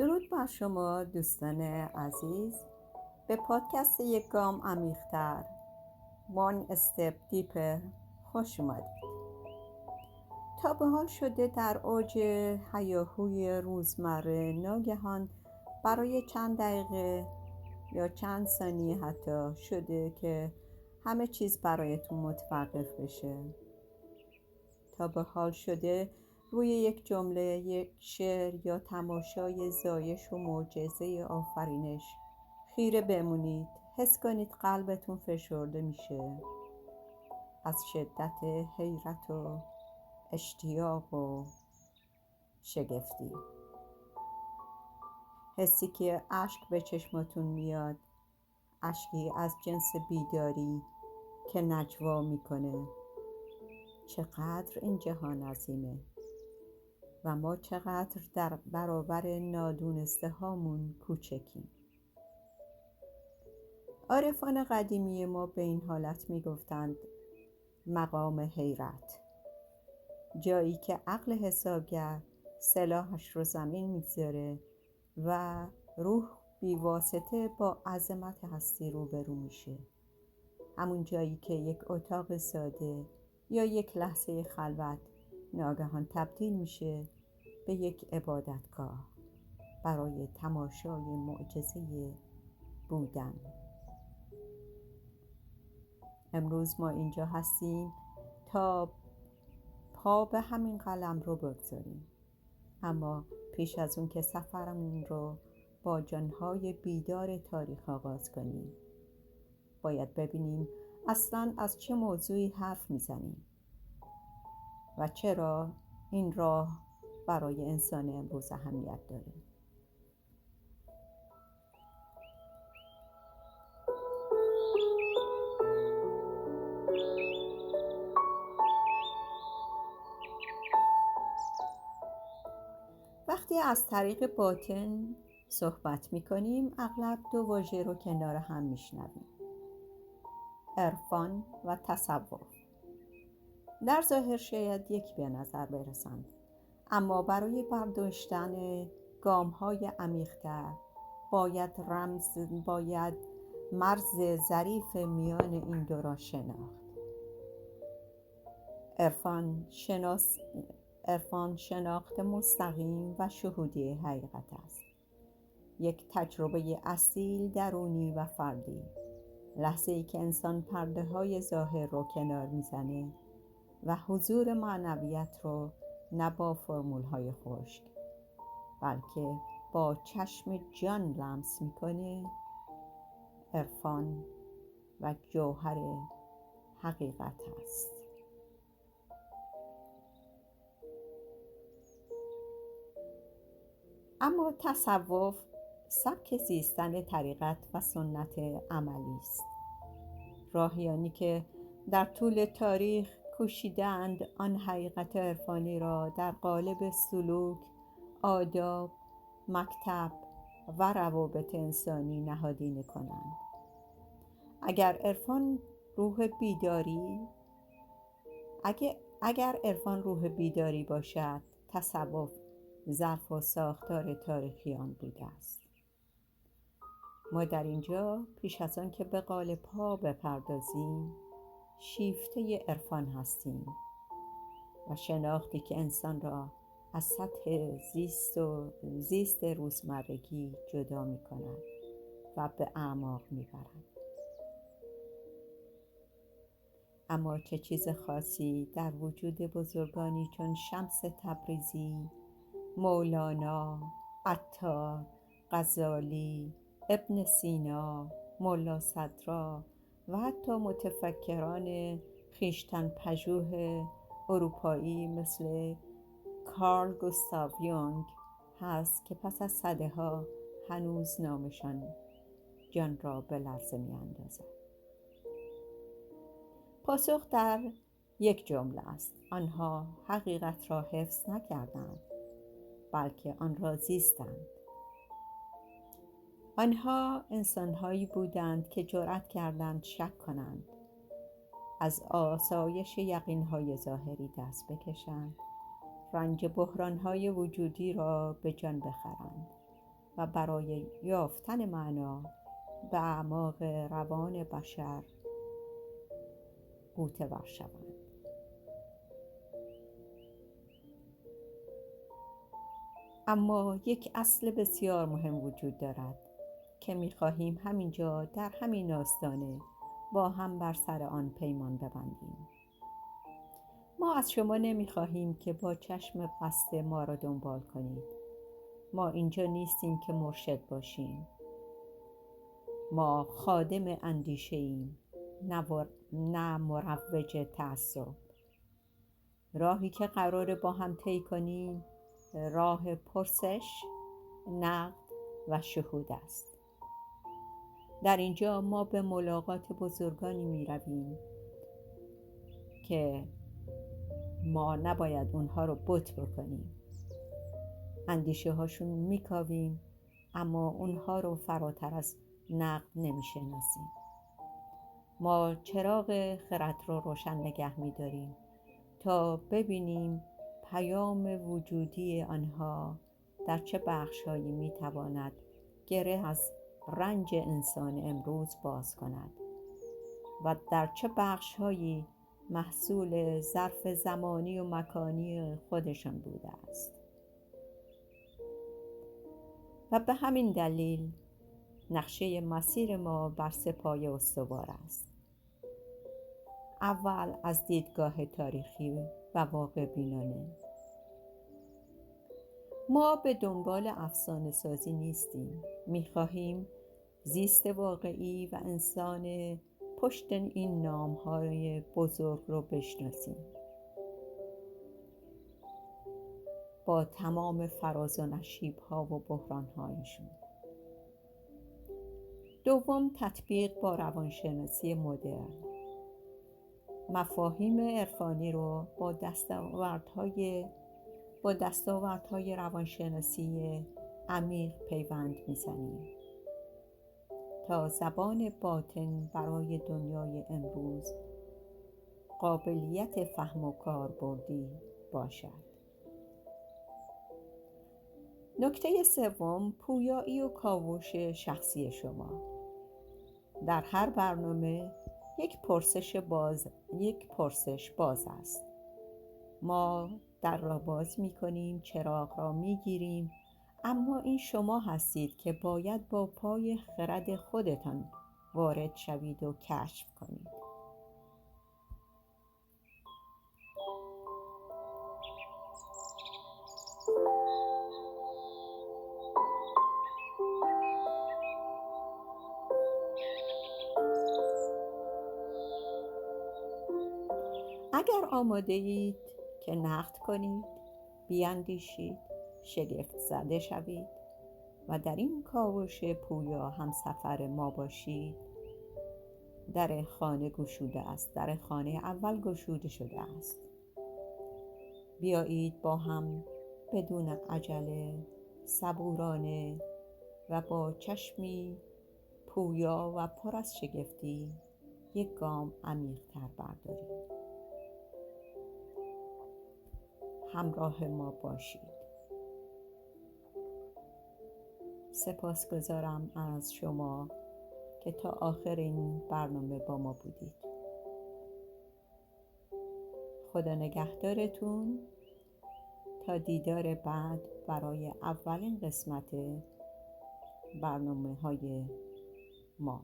درود بر شما دوستان عزیز. به پادکست یک گام عمیق‌تر One Step Deeper خوش اومدید. تا به حال شده در اوج هیاهوی روزمره ناگهان برای چند دقیقه یا چند ثانیه حتی شده که همه چیز برایتون متوقف بشه؟ تا به حال شده روی یک جمله، یک شعر یا تماشای زایش و معجزه آفرینش خیره بمونید، حس کنید قلبتون فشرده میشه از شدت حیرت و اشتیاق و شگفتی، حسی که اشک به چشماتون میاد، اشکی از جنس بیداری که نجوا میکنه. چقدر این جهان عظیمه و ما چقدر در برابر نادونسته هامون کوچکیم. عارفان قدیمی ما به این حالت میگفتند مقام حیرت، جایی که عقل حسابگر سلاحش رو زمین میگذاره و روح بیواسطه با عظمت هستی روبرو میشه. همون جایی که یک اتاق ساده یا یک لحظه خلوت ناگهان تبدیل میشه به یک عبادتگاه برای تماشای معجزه بودن. امروز ما اینجا هستیم تا پا به همین قلمرو بگذاریم، اما پیش از اون که سفرمون رو با جانهای بیدار تاریخ آغاز کنیم، باید ببینیم اصلاً از چه موضوعی حرف میزنیم و چرا این راه برای انسان امروز اهمیت داره. وقتی از طریق باطن صحبت میکنیم اغلب دو واژه رو کنار هم میشنویم: عرفان و تصوف. در ظاهر شاید یکی به نظر برسند، اما برای برداشتن گام‌های عمیق‌تر باید مرز ظریف میان این دو را شناخت. عرفان شناخت مستقیم و شهودی حقیقت است، یک تجربه اصیل درونی و فردی، لحظه‌ای که انسان پرده‌های ظاهر رو کنار میزنه و حضور معنویت رو نه با فرمول‌های خشک بلکه با چشم جان لمس میکنه. عرفان و جوهر حقیقت است. اما تصوف سبک زیستن طریقت و سنت عملی است، راهیانی که در طول تاریخ کوشیدند آن حقیقت عرفانی را در قالب سلوک، آداب، مکتب و روابط انسانی نهادینه کنند. اگر عرفان روح بیداری باشد، تصوف ظرف و ساختار تاریخی آن بوده است. ما در اینجا پیش از آن که به قالب ها بپردازیم شیفته عرفان هستیم و شناختی که انسان را از سطح زیست روزمرگی جدا می کند و به اعماق می برد. اما چه چیز خاصی در وجود بزرگانی چون شمس تبریزی، مولانا، عطار، غزالی، ابن سینا، ملا صدرا و حتی متفکران خویشتن پژوه اروپایی مثل کارل گوستاو یونگ هست که پس از سده‌ها هنوز نامشان جان را به لرزه می اندازد. پاسخ در یک جمله است: آنها حقیقت را حفظ نکردند بلکه آن را زیستند. آنها انسان‌هایی بودند که جرأت کردند شک کنند، از آسایش یقین‌های ظاهری دست بکشند، رنج بحران‌های وجودی را به جان بخرند و برای یافتن معنا به اعماق روان بشر غوطه ور شوند. اما یک اصل بسیار مهم وجود دارد که می‌خواهیم همینجا در همین آستانه با هم بر سر آن پیمان ببندیم. ما از شما نمی‌خواهیم که با چشم بسته ما را دنبال کنید. ما اینجا نیستیم که مرشد باشیم. ما خادم اندیشه‌ایم، نه مروج تعصب. راهی که قراره با هم طی کنیم راه پرسش، نقد و شهود است. در اینجا ما به ملاقات بزرگانی می رویم که ما نباید اونها رو بت بکنیم. اندیشه هاشون می کاویم، اما اونها رو فراتر از نقد نمی شناسیم. ما چراغ خرد رو روشن نگه می داریم تا ببینیم پیام وجودی آنها در چه بخش‌هایی می‌تواند گره از رنج انسان امروز باز کند و در چه بخش‌هایی محصول ظرف زمانی و مکانی خودشان بوده است. و به همین دلیل نقشه مسیر ما بر سه پایه استوار است. اول از دیدگاه تاریخی و واقع بینانه. ما به دنبال افسانه سازی نیستیم. می‌خواهیم زیست واقعی و انسان پشت این نام‌های بزرگ رو بشناسیم، با تمام فراز و نشیب‌ها و بحران‌هایشون. دوم، تطبیق با روانشناسی مدرن. مفاهیم عرفانی رو با دستاوردهای روانشناسی عمیق پیوند می‌زنیم تا زبان باطن برای دنیای امروز قابلیت فهم و کاربردی باشد. نکته سوم، پویایی و کاوش شخصی شما. در هر برنامه یک پرسش باز است. ما در را باز می کنیم، چراغ را می گیریم، اما این شما هستید که باید با پای خرد خودتان وارد شوید و کشف کنید. اگر آماده اید که نقد کنید، بیاندیشید، شگفت زده شوید و در این کاوش پویا همسفر ما باشید، در خانه گشوده است. در خانه اول گشوده شده است. بیایید با هم بدون عجله، صبورانه و با چشمی پویا و پر از شگفتی یک گام عمیق‌تر بردارید. همراه ما باشید. سپاسگزارم از شما که تا آخر این برنامه با ما بودید. خدا نگهدارتون تا دیدار بعد برای اولین قسمت برنامه‌های ما.